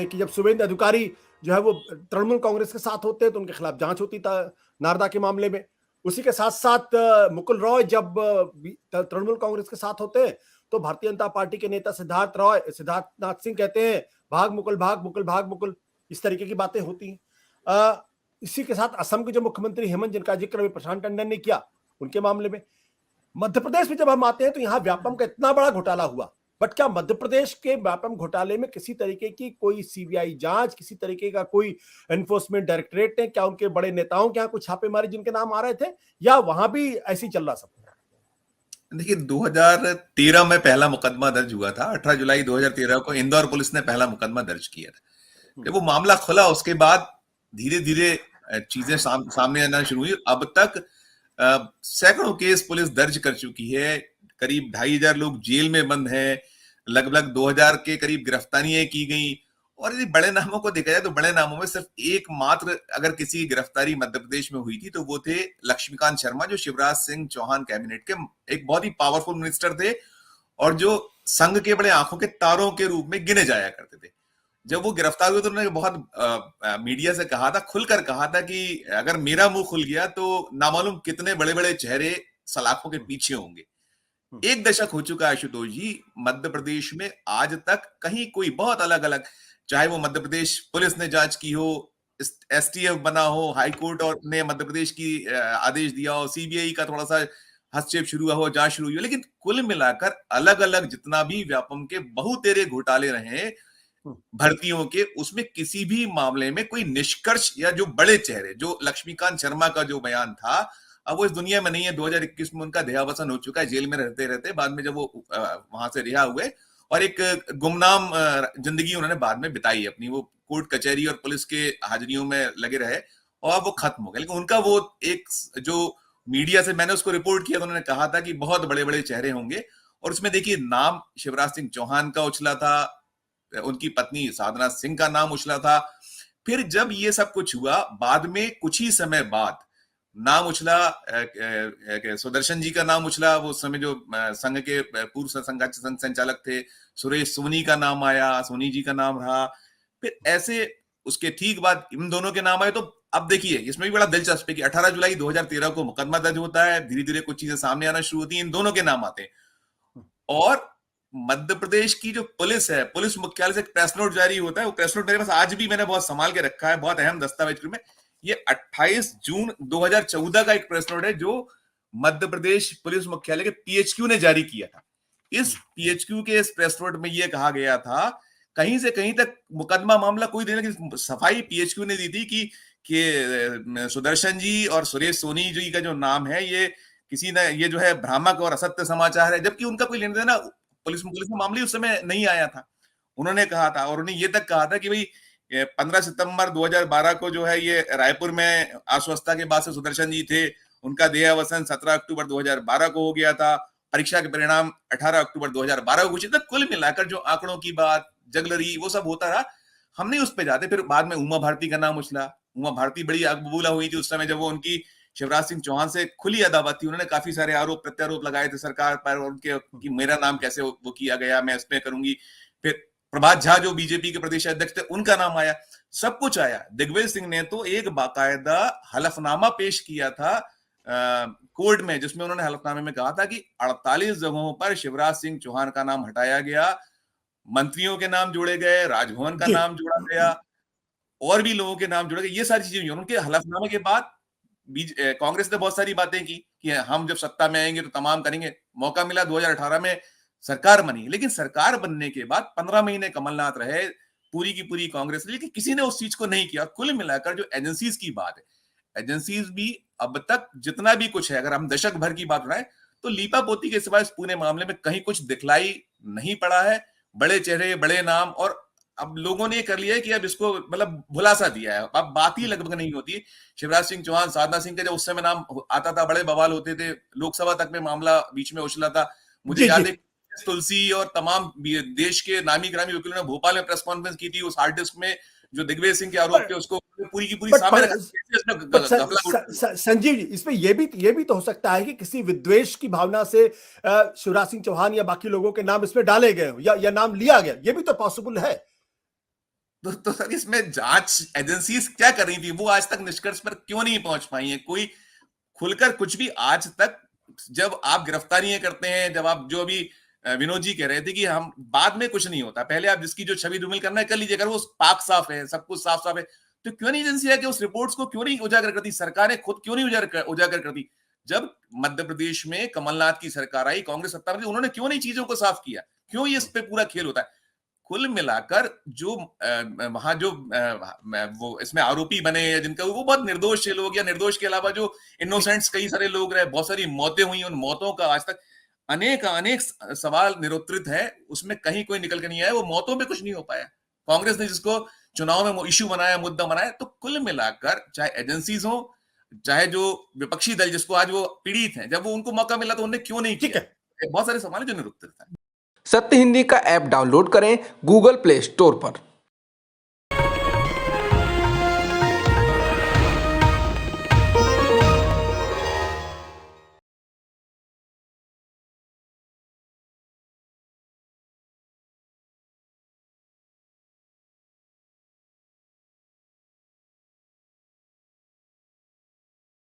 कि जब शुभेंदु अधिकारी जो है वो तृणमूल कांग्रेस के साथ होते हैं तो उनके खिलाफ जांच होती था नारदा के मामले में। उसी के साथ साथ मुकुल रॉय जब तृणमूल कांग्रेस के साथ होते हैं तो भारतीय जनता पार्टी के नेता सिद्धार्थनाथ सिंह कहते हैं भाग मुकुल, भाग मुकुल, भाग मुकुल, इस तरीके की बातें होती हैं। इसी के साथ असम के जो मुख्यमंत्री हेमंत, जिनका जिक्र अभी प्रशांत टंडन ने किया, उनके मामले में। मध्य प्रदेश में जब हम आते हैं तो यहाँ व्यापम का इतना बड़ा घोटाला हुआ, बट क्या मध्य प्रदेश के व्यापम घोटाले में किसी तरीके की कोई सीबीआई जांच, किसी तरीके का कोई एनफोर्समेंट डायरेक्टरेट ने, क्या उनके बड़े नेताओं के यहाँ कुछ छापेमारी जिनके नाम आ रहे थे, या वहां भी ऐसे ही चल रहा सब? देखिए, 2013 में पहला मुकदमा दर्ज हुआ था। 18 जुलाई 2013 को इंदौर पुलिस ने पहला मुकदमा दर्ज किया था। जब वो मामला खुला उसके बाद धीरे धीरे चीजें सामने आना शुरू हुई। अब तक सैकड़ों केस पुलिस दर्ज कर चुकी है। करीब 2500 लोग जेल में बंद हैं। लगभग 2000 के करीब गिरफ्तारियां की गई। और यदि बड़े नामों को देखा जाए तो बड़े नामों में सिर्फ एकमात्र अगर किसी की गिरफ्तारी मध्य प्रदेश में हुई थी तो वो थे लक्ष्मीकांत शर्मा, जो शिवराज सिंह चौहान कैबिनेट के एक बहुत ही पावरफुल मिनिस्टर थे और जो संघ के बड़े आंखों के तारों के रूप में गिने जाया करते थे। जब वो गिरफ्तार हुए तो उन्होंने बहुत मीडिया से कहा था, खुलकर कहा था कि अगर मेरा मुंह खुल गया तो नामालूम कितने बड़े बड़े चेहरे सलाखों के पीछे होंगे। एक दशक हो चुका है आशुतोष जी, मध्य प्रदेश में आज तक कहीं कोई बहुत अलग अलग, चाहे वो मध्य प्रदेश पुलिस ने जांच की हो, एसटीएफ बना हो, हाई कोर्ट और ने मध्य प्रदेश की आदेश दिया हो, सीबीआई का थोड़ा सा हस्तक्षेप शुरू हुआ हो, जांच शुरू हुई हो, लेकिन कुल मिलाकर अलग अलग जितना भी व्यापम के बहुतेरे घोटाले रहे भर्तियों के, उसमें किसी भी मामले में कोई निष्कर्ष या जो बड़े चेहरे, जो लक्ष्मीकांत शर्मा का जो बयान था, अब वो इस दुनिया में नहीं है। 2021 में उनका देहावसान हो चुका है जेल में रहते रहते। बाद में जब वो वहां से रिहा हुए और एक गुमनाम जिंदगी उन्होंने बाद में बिताई अपनी, वो कोर्ट कचहरी और पुलिस के हाजिरियों में लगे रहे और वो खत्म हो गया। लेकिन उनका वो एक जो मीडिया से मैंने उसको रिपोर्ट किया तो उन्होंने कहा था कि बहुत बड़े बड़े चेहरे होंगे। और उसमें देखिए नाम शिवराज सिंह चौहान का उछला था, उनकी पत्नी साधना सिंह का नाम उछला था। फिर जब ये सब कुछ हुआ, बाद में कुछ ही समय बाद नाम उछला, सुदर्शन जी का नाम उछला। वो समय जो संघ के पूर्व संघ संचालक थे सुरेश सोनी का नाम आया, सोनी जी का नाम रहा। फिर ऐसे उसके ठीक बाद इन दोनों के नाम आए। तो अब देखिए इसमें भी बड़ा दिलचस्प है कि 18 जुलाई 2013 को मुकदमा दर्ज होता है, धीरे धीरे कुछ चीजें सामने आना शुरू होती हैं, इन दोनों के नाम आते हैं। और मध्य प्रदेश की जो पुलिस है, पुलिस मुख्यालय से एक प्रेस नोट जारी होता है। वो प्रेस नोट मेरे पास आज भी मैंने बहुत संभाल के रखा है, बहुत अहम दस्तावेज में। ये 28 जून 2014 का एक प्रेस नोट है जो मध्य प्रदेश पुलिस मुख्यालय के पीएचक्यू ने जारी किया था। इस पीएचक्यू के इस प्रेस नोट में यह कहा गया था, कहीं से कहीं तक मुकदमा मामला कोई देने की सफाई पीएचक्यू ने दी थी कि सुदर्शन जी और सुरेश सोनी जी का जो नाम है ये किसी ने, ये जो है भ्रामक और असत्य समाचार है, जबकि उनका कोई लेना देना पुलिस में मामले उस समय नहीं आया था। उन्होंने कहा था और उन्हें ये तक कहा था कि भाई 15 सितंबर 2012 को जो है ये रायपुर में अस्वस्थता के बाद से सुदर्शन जी थे, उनका देहावसान 17 अक्टूबर 2012 को हो गया था। परीक्षा के परिणाम 18 अक्टूबर 2012 को घोषित। कुल मिलाकर जो आंकड़ों की बात, जगलरी, वो सब होता रहा। हम नहीं उस पर जाते। फिर बाद में उमा भारती का नाम उछला। उमा भारती बड़ी आग बबूला हुई थी उस समय जब वो उनकी शिवराज सिंह चौहान से खुली अदावत थी। उन्होंने काफी सारे आरोप प्रत्यारोप लगाए थे सरकार पर, उनके कि मेरा नाम कैसे वो किया गया, मैं इसमें करूंगी। फिर प्रभात झा जो बीजेपी के प्रदेश अध्यक्ष थे, उनका नाम आया, सब कुछ आया। दिग्विजय सिंह ने तो एक बाकायदा हलफनामा पेश किया था कोर्ट में, जिसमें उन्होंने हलफनामे में कहा था कि 48 जगहों पर शिवराज सिंह चौहान का नाम हटाया गया, मंत्रियों के नाम जोड़े गए, राजभवन का नाम जोड़ा गया और भी लोगों के नाम जोड़े गए। ये सारी चीजें हुई। उनके हलफनामे के बाद कांग्रेस ने बहुत सारी बातें की कि हम जब सत्ता में आएंगे तो तमाम करेंगे। मौका मिला, 2018 में सरकार बनी, लेकिन सरकार बनने के बाद 15 महीने कमलनाथ रहे, पूरी की पूरी कांग्रेस, लेकिन किसी ने उस चीज को नहीं किया। कुल मिलाकर जो एजेंसीज की बात है, एजेंसीज भी अब तक जितना भी कुछ है, अगर हम दशक भर की बात उठाएं तो लीपा पोती के सिवाय इस पूरे मामले में कहीं कुछ दिखलाई नहीं पड़ा है। बड़े चेहरे, बड़े नाम, और अब लोगों ने कर लिया है कि अब इसको मतलब भुलासा दिया है। अब बात ही लगभग नहीं होती। शिवराज सिंह चौहान, साधना सिंह का जब उस समय नाम आता था, बड़े बवाल होते थे, लोकसभा तक में मामला बीच में उछला था। मुझे याद है तुलसी और तमाम देश के नामी ग्रामी वकीलों ने भोपाल में प्रेस कॉन्फ्रेंस की थी उस हार्ड डिस्क में जो दिग्विजय सिंह के आरोप थे, उसको पूरी की पूरी सामने रखा। संजीव जी, इसमें ये भी तो हो सकता है कि किसी विद्वेष की भावना से शिवराज सिंह चौहान या बाकी लोगों के नाम इसमें डाले गए हो या नाम लिया गया, ये भी तो पॉसिबल है। तो सर इसमें जांच एजेंसीज क्या कर रही थी, वो आज तक निष्कर्ष पर क्यों नहीं पहुंच पाई है? कोई खुलकर कुछ भी आज तक, जब आप गिरफ्तारियां करते हैं, जब आप जो अभी विनोद जी कह रहे थे कि हम बाद में कुछ नहीं होता, पहले आप जिसकी जो छवि धूमिल करना है कर लीजिए, अगर वो पाक साफ है, सब कुछ साफ साफ है, तो क्यों नहीं एजेंसी है कि उस रिपोर्ट्स को क्यों नहीं उजागर करती? सरकारें खुद क्यों नहीं उजागर करती? जब मध्य प्रदेश में कमलनाथ की सरकार आई, कांग्रेस सत्ता में थी, उन्होंने क्यों नहीं चीजों को साफ किया? क्यों ये इस पे पूरा खेल होता है? कुल मिलाकर जो वहां जो वो इसमें आरोपी बने या जिनका, वो बहुत निर्दोष लोग, या निर्दोष के अलावा जो इनोसेंट्स कई सारे लोग रहे, बहुत सारी मौतें हुई, उन मौतों का आज तक अनेक अनेक सवाल निरुत्तरित है, उसमें कहीं कोई निकल के नहीं आया, वो मौतों पे कुछ नहीं हो पाया। कांग्रेस ने जिसको चुनाव में इश्यू बनाया, मुद्दा बनाया, तो कुल मिलाकर चाहे एजेंसीज हो, चाहे जो विपक्षी दल जिसको आज वो पीड़ित हैं, जब वो उनको मौका मिला तो उन्होंने क्यों नहीं ठीक किया? है। बहुत सारे सवाल है जो निरुत्तरित है। सत्य हिंदी का ऐप डाउनलोड करें गूगल प्ले स्टोर पर।